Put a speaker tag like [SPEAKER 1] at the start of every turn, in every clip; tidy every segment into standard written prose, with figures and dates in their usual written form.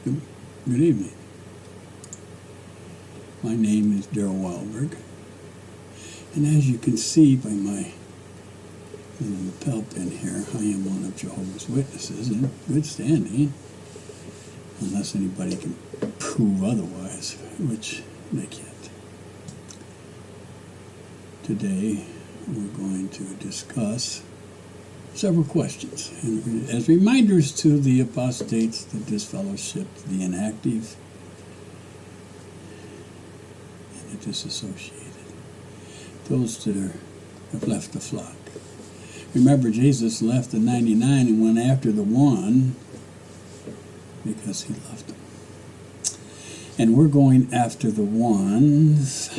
[SPEAKER 1] Good evening. My name is Darrell Wildberg, and as you can see by my little lapel pin here, I am one of Jehovah's Witnesses in good standing, unless anybody can prove otherwise, which they can't. Today, we're going to discuss several questions, and as reminders to the apostates, the disfellowshipped, the inactive, and the disassociated, those that have left the flock. Remember, Jesus left the 99 and went after the one because he loved them. And we're going after the ones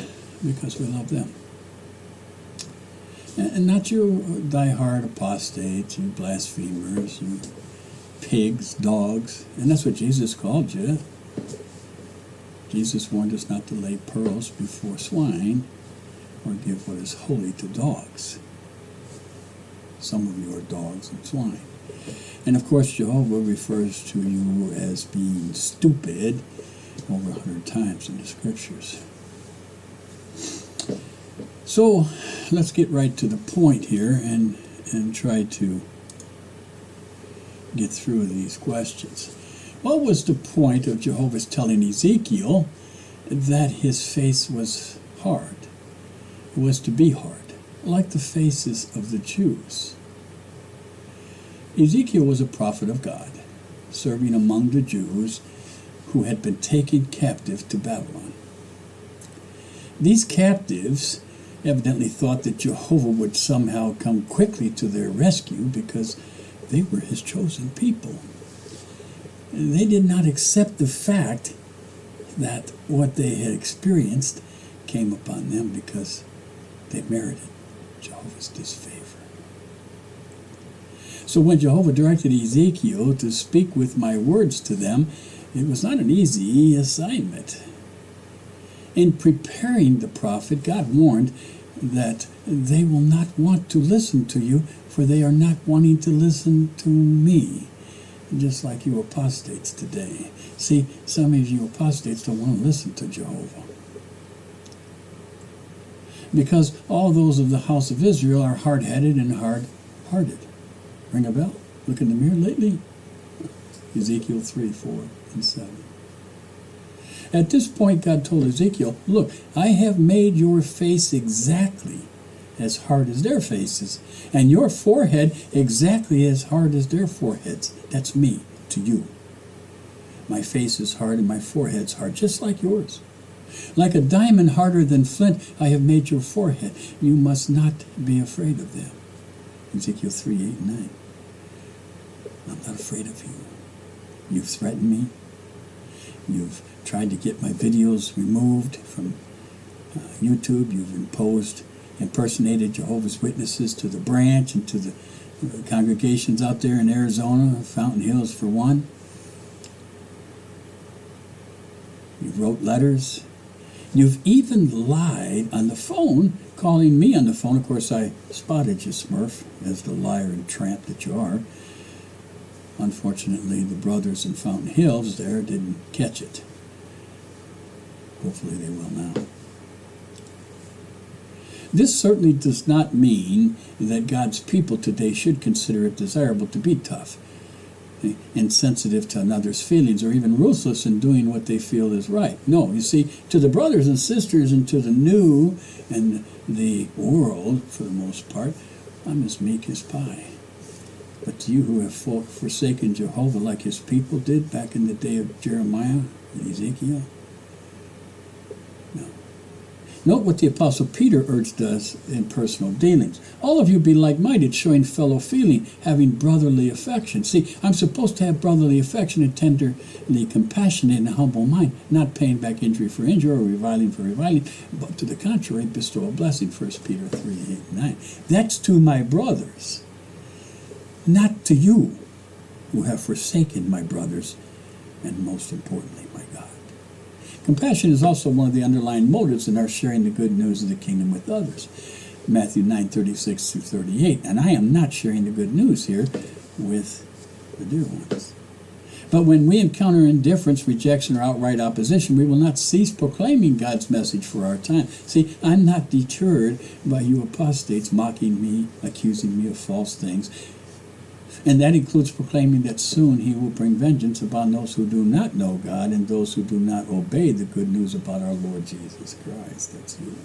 [SPEAKER 1] because we love them. And not you die-hard apostates, you blasphemers, you pigs, dogs. And that's what Jesus called you. Jesus warned us not to lay pearls before swine or give what is holy to dogs. Some of you are dogs and swine. And of course, Jehovah refers to you as being stupid over 100 times in the scriptures. So let's get right to the point here and try to get through these questions. What was the point of Jehovah's telling Ezekiel that his face was hard? It was to be hard, like the faces of the Jews. Ezekiel was a prophet of God, serving among the Jews who had been taken captive to Babylon. These captives evidently thought that Jehovah would somehow come quickly to their rescue because they were his chosen people. They did not accept the fact that what they had experienced came upon them because they merited Jehovah's disfavor. So when Jehovah directed Ezekiel to speak with my words to them, it was not an easy assignment. In preparing the prophet, God warned that they will not want to listen to you, for they are not wanting to listen to me. Just like you apostates today. See, some of you apostates don't want to listen to Jehovah. Because all those of the house of Israel are hard-headed and hard-hearted. Ring a bell? Look in the mirror lately? Ezekiel 3, 4, and 7. At this point, God told Ezekiel, look, I have made your face exactly as hard as their faces, and your forehead exactly as hard as their foreheads. That's me to you. My face is hard and my forehead's hard, just like yours. Like a diamond harder than flint, I have made your forehead. You must not be afraid of them. Ezekiel 3, 8, and 9. I'm not afraid of you. You've threatened me. You've tried to get my videos removed from YouTube. You've impersonated Jehovah's Witnesses to the branch and to the congregations out there in Arizona, Fountain Hills for one. You wrote letters. You've even lied on the phone, calling me on the phone. Of course, I spotted you, Smurf, as the liar and tramp that you are. Unfortunately, the brothers in Fountain Hills there didn't catch it. Hopefully they will now. This certainly does not mean that God's people today should consider it desirable to be tough, insensitive to another's feelings, or even ruthless in doing what they feel is right. No, you see, to the brothers and sisters and to the new and the world, for the most part, I'm as meek as pie. But to you who have forsaken Jehovah like his people did back in the day of Jeremiah and Ezekiel, no. Note what the Apostle Peter urged us in personal dealings. All of you be like-minded, showing fellow feeling, having brotherly affection. See, I'm supposed to have brotherly affection and tenderly compassionate and humble mind, not paying back injury for injury or reviling for reviling, but to the contrary, bestow a blessing, 1 Peter 3, 8, and 9. That's to my brothers, not to you who have forsaken my brothers, and most importantly, my God. Compassion is also one of the underlying motives in our sharing the good news of the kingdom with others. Matthew 9:36 through 38. And I am not sharing the good news here with the dear ones. But when we encounter indifference, rejection, or outright opposition, we will not cease proclaiming God's message for our time. See, I'm not deterred by you apostates mocking me, accusing me of false things. And that includes proclaiming that soon he will bring vengeance upon those who do not know God and those who do not obey the good news about our Lord Jesus Christ. That's you.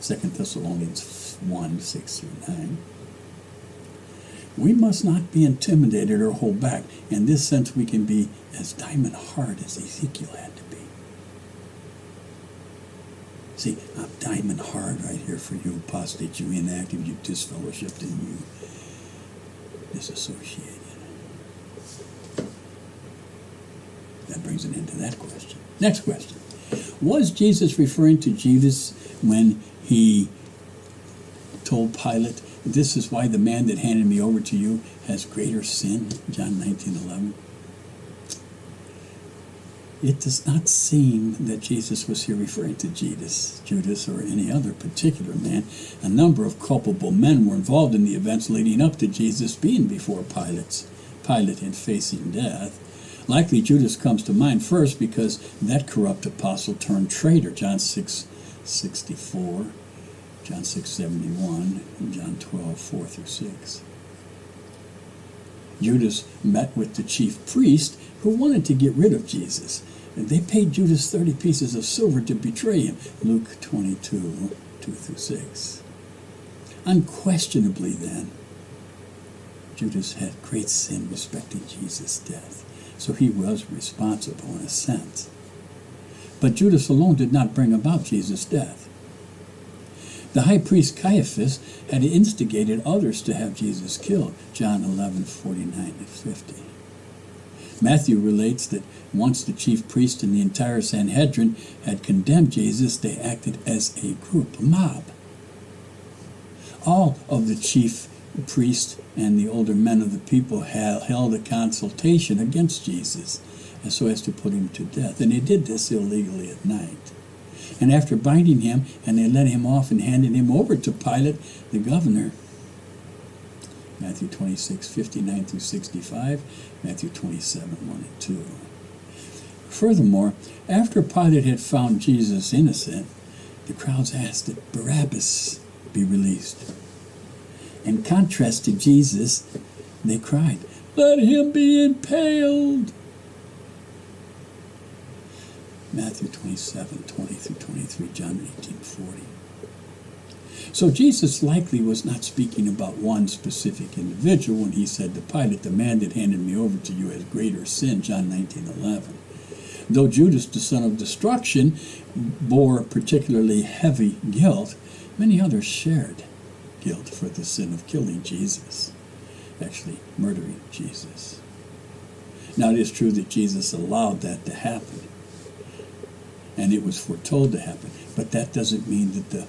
[SPEAKER 1] 2 Thessalonians 1, 6 through 9. We must not be intimidated or hold back. In this sense, we can be as diamond hard as Ezekiel had to be. See, I'm diamond hard right here for you apostate, you inactive, you disfellowshipped, and you disassociated. That brings an end to that question. Next question. Was Jesus referring to Judas when he told Pilate, "This is why the man that handed me over to you has greater sin," John 19:11? It does not seem that Jesus was here referring to Judas, or any other particular man. A number of culpable men were involved in the events leading up to Jesus being before Pilate and facing death. Likely Judas comes to mind first because that corrupt apostle turned traitor, John 6:64, John 6:71, and John 12:4 through 6. Judas met with the chief priest who wanted to get rid of Jesus. And they paid Judas 30 pieces of silver to betray him, Luke 22, 2 through 6. Unquestionably then, Judas had great sin respecting Jesus' death, so he was responsible in a sense. But Judas alone did not bring about Jesus' death. The high priest Caiaphas had instigated others to have Jesus killed, John 11:49-50. Matthew relates that once the chief priest and the entire Sanhedrin had condemned Jesus, they acted as a group, a mob. All of the chief priests and the older men of the people held a consultation against Jesus, and so as to put him to death. And they did this illegally at night. And after binding him, and they let him off and handed him over to Pilate, the governor, Matthew 26:59-65, Matthew 27:1 and 2. Furthermore, after Pilate had found Jesus innocent, the crowds asked that Barabbas be released. In contrast to Jesus, they cried, "Let him be impaled!" Matthew 27:20-23, John 18:40. So Jesus likely was not speaking about one specific individual when he said to Pilate, "The man that handed me over to you has greater sin," John 19:11. Though Judas, the son of destruction, bore particularly heavy guilt, many others shared guilt for the sin of killing Jesus, actually murdering Jesus. Now it is true that Jesus allowed that to happen, and it was foretold to happen, but that doesn't mean that the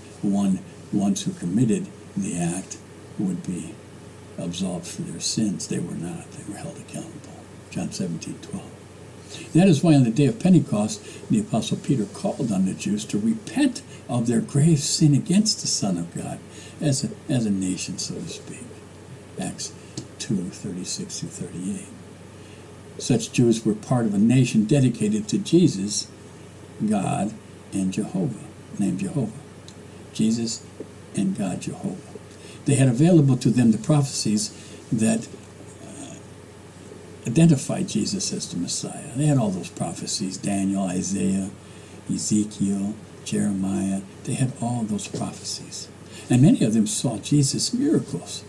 [SPEAKER 1] ones who committed the act would be absolved for their sins. They were not. They were held accountable. John 17:12. That is why on the day of Pentecost, the Apostle Peter called on the Jews to repent of their grave sin against the Son of God as a nation, so to speak. Acts 2:36-38. Such Jews were part of a nation dedicated to Jesus, God, and Jehovah, named Jehovah. Jesus and God, Jehovah. They had available to them the prophecies that identified Jesus as the Messiah. They had all those prophecies, Daniel, Isaiah, Ezekiel, Jeremiah. They had all those prophecies. And many of them saw Jesus' miracles.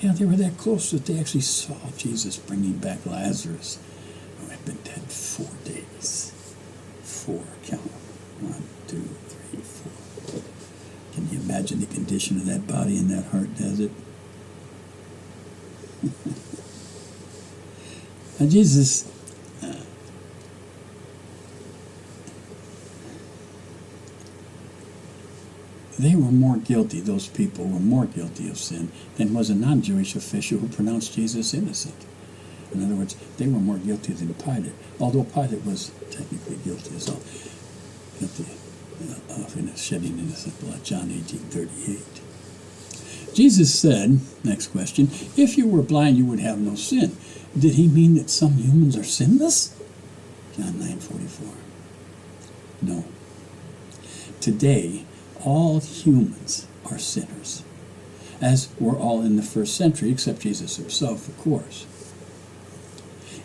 [SPEAKER 1] Yeah, they were that close that they actually saw Jesus bringing back Lazarus, who had been dead 4 days. 4, count them. 1, 2, 3, 4. Can you imagine the condition of that body in that hard desert? Now Jesus, they were more guilty, those people were more guilty of sin than was a non-Jewish official who pronounced Jesus innocent. In other words, they were more guilty than Pilate, although Pilate was technically guilty as well. Guilty of shedding innocent blood, John 18:38. Jesus said, next question, if you were blind, you would have no sin. Did he mean that some humans are sinless? John 9:44. No. Today, all humans are sinners, as were all in the first century, except Jesus himself, of course.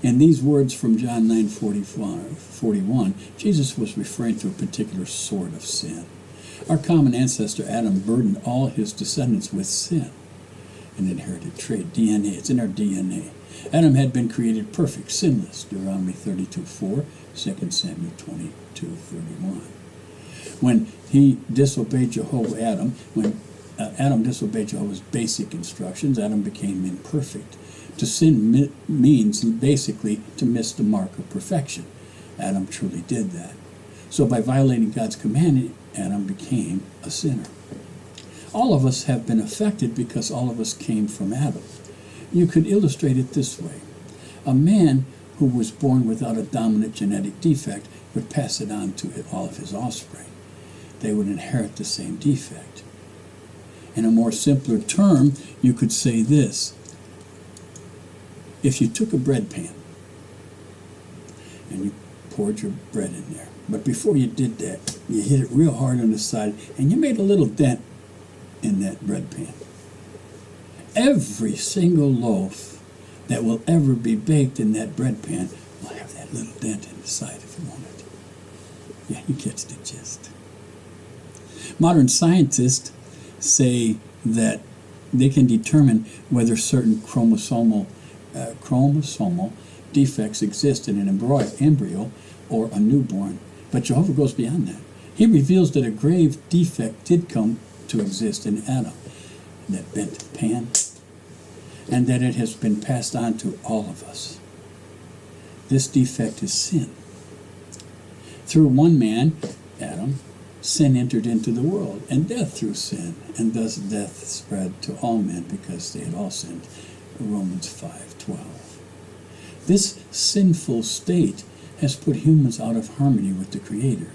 [SPEAKER 1] In these words from John 9:41, Jesus was referring to a particular sort of sin. Our common ancestor Adam burdened all his descendants with sin, an inherited trait, DNA. It's in our DNA. Adam had been created perfect, sinless, Deuteronomy 32:4, 2 Samuel 22:31. When he disobeyed Jehovah, when Adam disobeyed Jehovah's basic instructions, Adam became imperfect. To sin means basically to miss the mark of perfection. Adam truly did that. So by violating God's command, Adam became a sinner. All of us have been affected because all of us came from Adam. You could illustrate it this way. A man who was born without a dominant genetic defect would pass it on to all of his offspring. They would inherit the same defect. In a more simpler term, you could say this. If you took a bread pan and you poured your bread in there, but before you did that, you hit it real hard on the side and you made a little dent in that bread pan. Every single loaf that will ever be baked in that bread pan will have that little dent in the side if you want it. Yeah, you catch the gist. Modern scientists say that they can determine whether certain chromosomal defects exist in an embryo or a newborn. But Jehovah goes beyond that. He reveals that a grave defect did come to exist in Adam, that bent pan, and that it has been passed on to all of us. This defect is sin. Through one man, Adam, sin entered into the world, and death through sin, and thus death spread to all men because they had all sinned. Romans 5:12. This sinful state has put humans out of harmony with the Creator.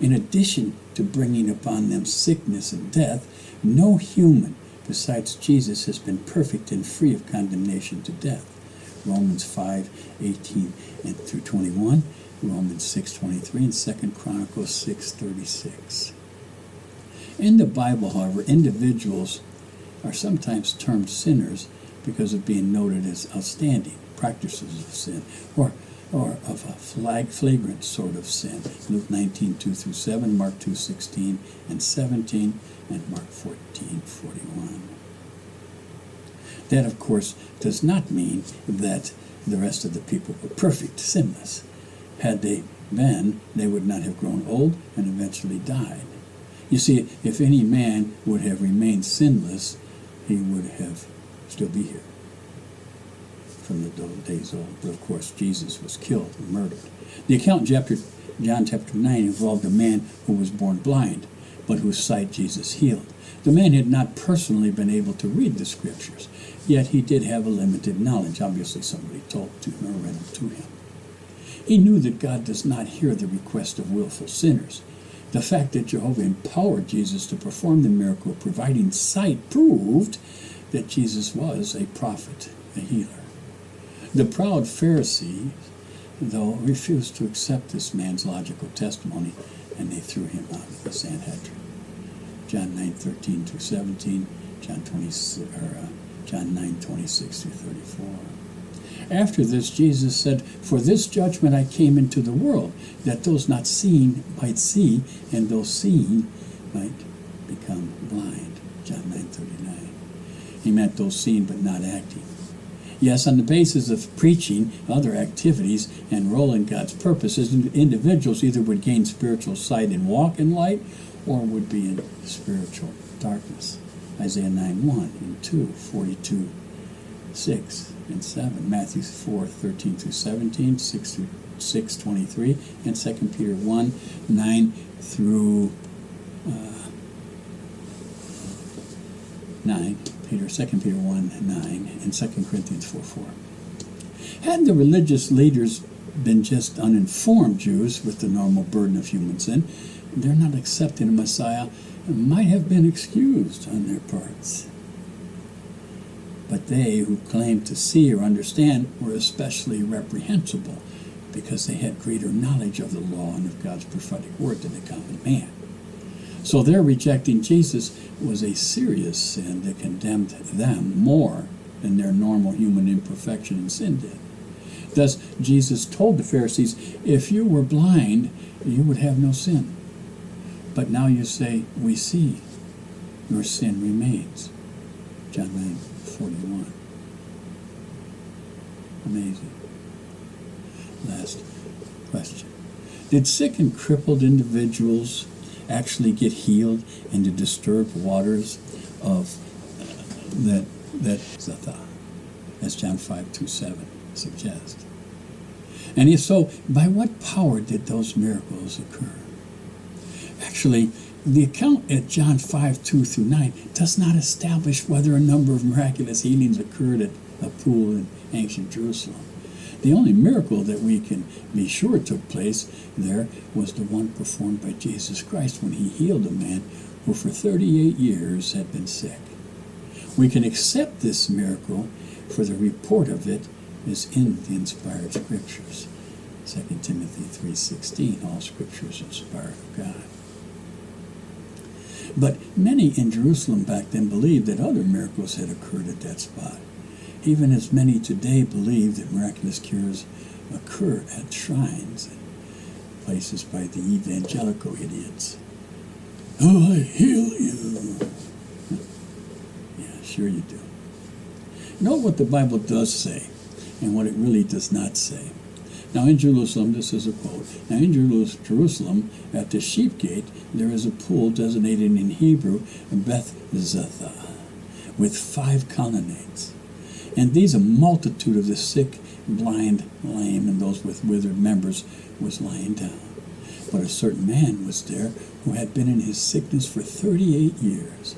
[SPEAKER 1] In addition to bringing upon them sickness and death, no human besides Jesus has been perfect and free of condemnation to death. Romans 5:18 and through 21, Romans 6:23, and 2 Chronicles 6:36. In the Bible, however, individuals are sometimes termed sinners because of being noted as outstanding practices of sin, or of a flagrant sort of sin. Luke 19:2 through 7, Mark 2:16 and 17, and Mark 14:41. That, of course, does not mean that the rest of the people were perfect, sinless. Had they been, they would not have grown old and eventually died. You see, if any man would have remained sinless, he would have still be here from the days old. But of course, Jesus was killed and murdered. The account in John chapter 9 involved a man who was born blind, but whose sight Jesus healed. The man had not personally been able to read the scriptures, yet he did have a limited knowledge. Obviously, somebody told to him or read them to him. He knew that God does not hear the request of willful sinners. The fact that Jehovah empowered Jesus to perform the miracle of providing sight proved that Jesus was a prophet, a healer. The proud Pharisee, though, refused to accept this man's logical testimony, and they threw him out of the Sanhedrin. John 9:13 through 17, John 9:26 through 34. After this, Jesus said, "For this judgment I came into the world, that those not seeing might see, and those seeing might become blind." John 9:39. He meant those seeing but not acting. Yes, on the basis of preaching, other activities, and role in God's purposes, individuals either would gain spiritual sight and walk in light, or would be in spiritual darkness. Isaiah 9:1 and 2, 42, 6 and 7, Matthew 4:13 through 17, 6:23, and 2 Peter 1:9 through 9. 2 Peter 1:9, and 2 Corinthians 4:4. Had the religious leaders been just uninformed Jews with the normal burden of human sin, they're not accepting a Messiah might have been excused on their parts. But they who claimed to see or understand were especially reprehensible because they had greater knowledge of the law and of God's prophetic word than the common man. So their rejecting Jesus was a serious sin that condemned them more than their normal human imperfection and sin did. Thus, Jesus told the Pharisees, if you were blind, you would have no sin. But now you say, we see, your sin remains. John 9:41. Amazing. Last question. Did sick and crippled individuals actually get healed in the disturbed waters of that Zatha, as John 5:27 suggests? And if so, by what power did those miracles occur? Actually, the account at John 5:2-9 does not establish whether a number of miraculous healings occurred at a pool in ancient Jerusalem. The only miracle that we can be sure took place there was the one performed by Jesus Christ when he healed a man who for 38 years had been sick. We can accept this miracle, for the report of it is in the inspired scriptures. 2 Timothy 3:16, all scripture is inspired of God. But many in Jerusalem back then believed that other miracles had occurred at that spot. Even as many today believe that miraculous cures occur at shrines and places by the evangelical idiots. Oh, I heal you. Yeah, sure you do. Note what the Bible does say and what it really does not say. Now in Jerusalem, this is a quote, now in Jerusalem, at the sheep gate, there is a pool designated in Hebrew Beth Zatha, with 5 colonnades. And these a multitude of the sick, blind, lame, and those with withered members was lying down. But a certain man was there who had been in his sickness for 38 years.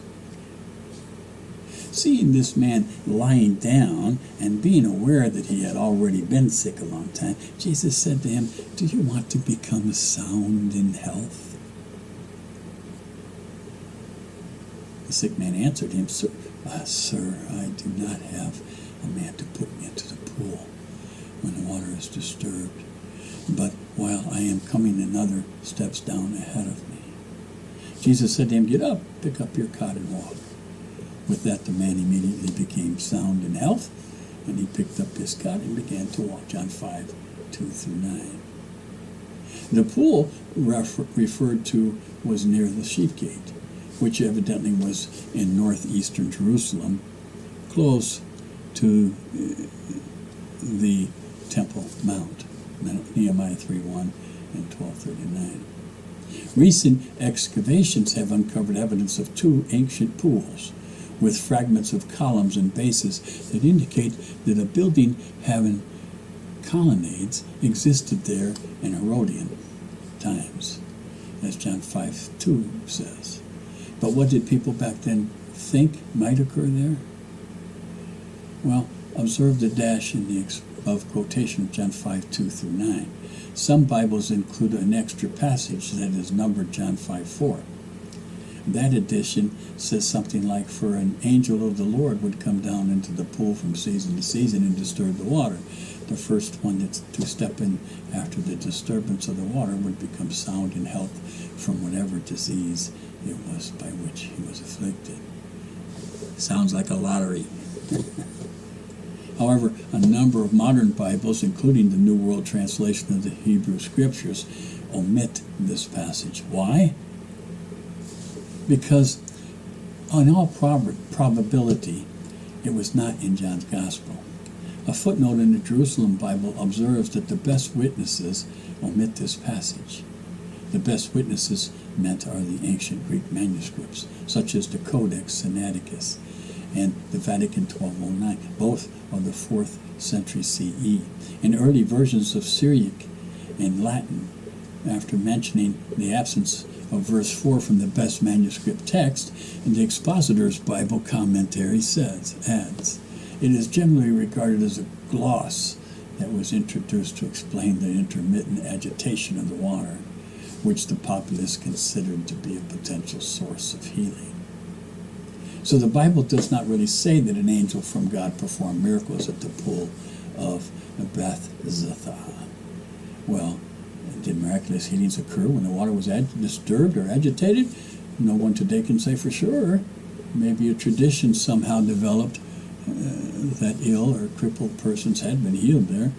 [SPEAKER 1] Seeing this man lying down and being aware that he had already been sick a long time, Jesus said to him, do you want to become sound in health? The sick man answered him, Sir, I do not have a man to put me into the pool when the water is disturbed. But while I am coming, another steps down ahead of me. Jesus said to him, get up, pick up your cot and walk. With that, the man immediately became sound in health, and he picked up his cot and began to walk. John 5:2-9. The pool referred to was near the sheep gate, which evidently was in northeastern Jerusalem, close to the Temple Mount, Nehemiah 3:1 and 12:39. Recent excavations have uncovered evidence of 2 ancient pools with fragments of columns and bases that indicate that a building having colonnades existed there in Herodian times, as John 5:2 says. But what did people back then think might occur there? Well, observe the dash in the above quotation of John 5:2-9. Some Bibles include an extra passage that is numbered John 5:4. That edition says something like, for an angel of the Lord would come down into the pool from season to season and disturb the water. The first one to step in after the disturbance of the water would become sound in health from whatever disease it was by which he was afflicted. Sounds like a lottery. However, a number of modern Bibles, including the New World Translation of the Hebrew Scriptures, omit this passage. Why? Because in all probability, it was not in John's Gospel. A footnote in the Jerusalem Bible observes that the best witnesses omit this passage. The best witnesses meant are the ancient Greek manuscripts, such as the Codex Sinaiticus and the Vatican 1209, both of the 4th century CE, and early versions of Syriac and Latin. After mentioning the absence of verse 4 from the best manuscript text, and the Expositor's Bible commentary adds, it is generally regarded as a gloss that was introduced to explain the intermittent agitation of the water. which the populace considered to be a potential source of healing. So the Bible does not really say that an angel from God performed miracles at the pool of Bethesda. Well, did miraculous healings occur when the water was disturbed or agitated? No one today can say for sure. Maybe a tradition somehow developed that ill or crippled persons had been healed there.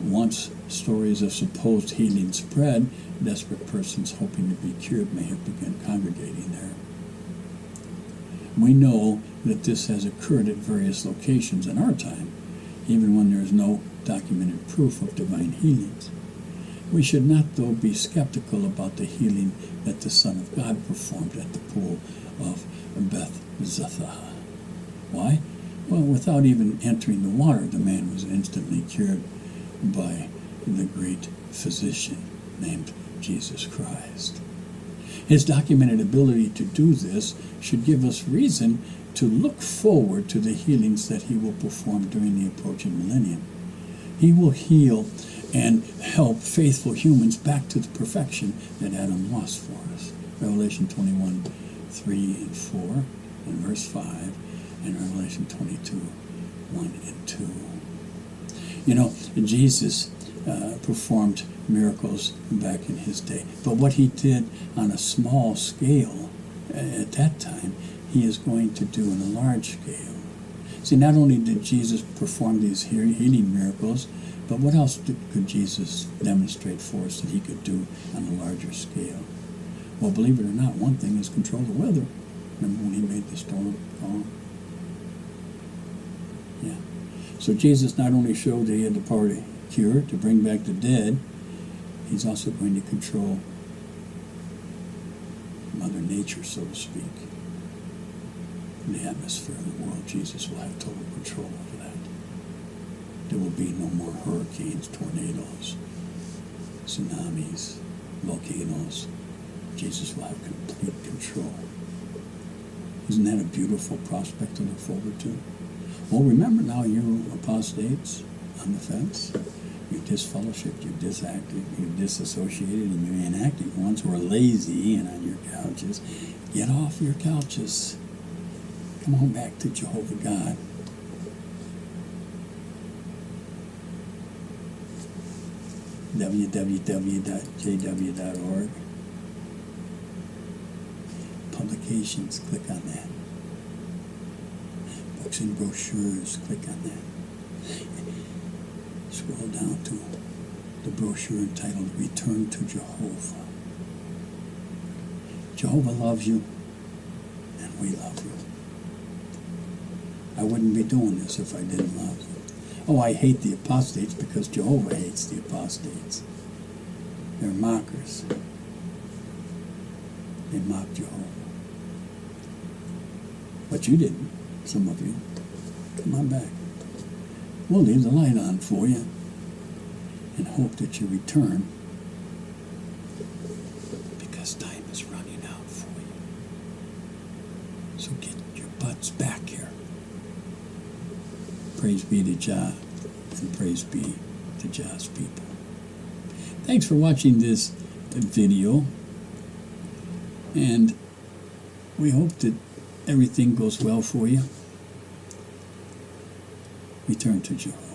[SPEAKER 1] Once stories of supposed healing spread, desperate persons hoping to be cured may have begun congregating there. We know that this has occurred at various locations in our time, even when there is no documented proof of divine healings. We should not, though, be skeptical about the healing that the Son of God performed at the pool of Bethesda. Why? Well, without even entering the water, the man was instantly cured by the great physician named Jesus Christ. His documented ability to do this should give us reason to look forward to the healings that he will perform during the approaching millennium. He will heal and help faithful humans back to the perfection that Adam lost for us. Revelation 21, 3 and 4, and verse 5, and Revelation 22, 1 and 2. You know, Jesus performed miracles back in his day, but what he did on a small scale at that time, he is going to do on a large scale. See, not only did Jesus perform these healing miracles, but what else could Jesus demonstrate for us that he could do on a larger scale? Well, believe it or not, one thing is control the weather. Remember when he made the storm calm? Yeah. So Jesus not only showed that he had the power to cure, to bring back the dead, he's also going to control Mother Nature, so to speak. The atmosphere of the world, Jesus will have total control over that. There will be no more hurricanes, tornadoes, tsunamis, volcanoes. Jesus will have complete control. Isn't that a beautiful prospect to look forward to? Well, remember now, you apostates on the fence, you disfellowshipped, you disacted, you disassociated, and you inactive ones who are lazy and on your couches. Get off your couches. Come on back to Jehovah God. www.jw.org. Publications, click on that. Books and brochures, click on that. Scroll down to the brochure entitled Return to Jehovah. Jehovah loves you, and we love you. I wouldn't be doing this if I didn't love you. Oh, I hate the apostates because Jehovah hates the apostates. They're mockers. They mock Jehovah. But you didn't, some of you. Come on back. We'll leave the light on for you and hope that you return, because time is running out for you. So get your butts back here. Praise be to Jah, and praise be to Jah's people. Thanks for watching this video, and we hope that everything goes well for you. Return to Jehovah.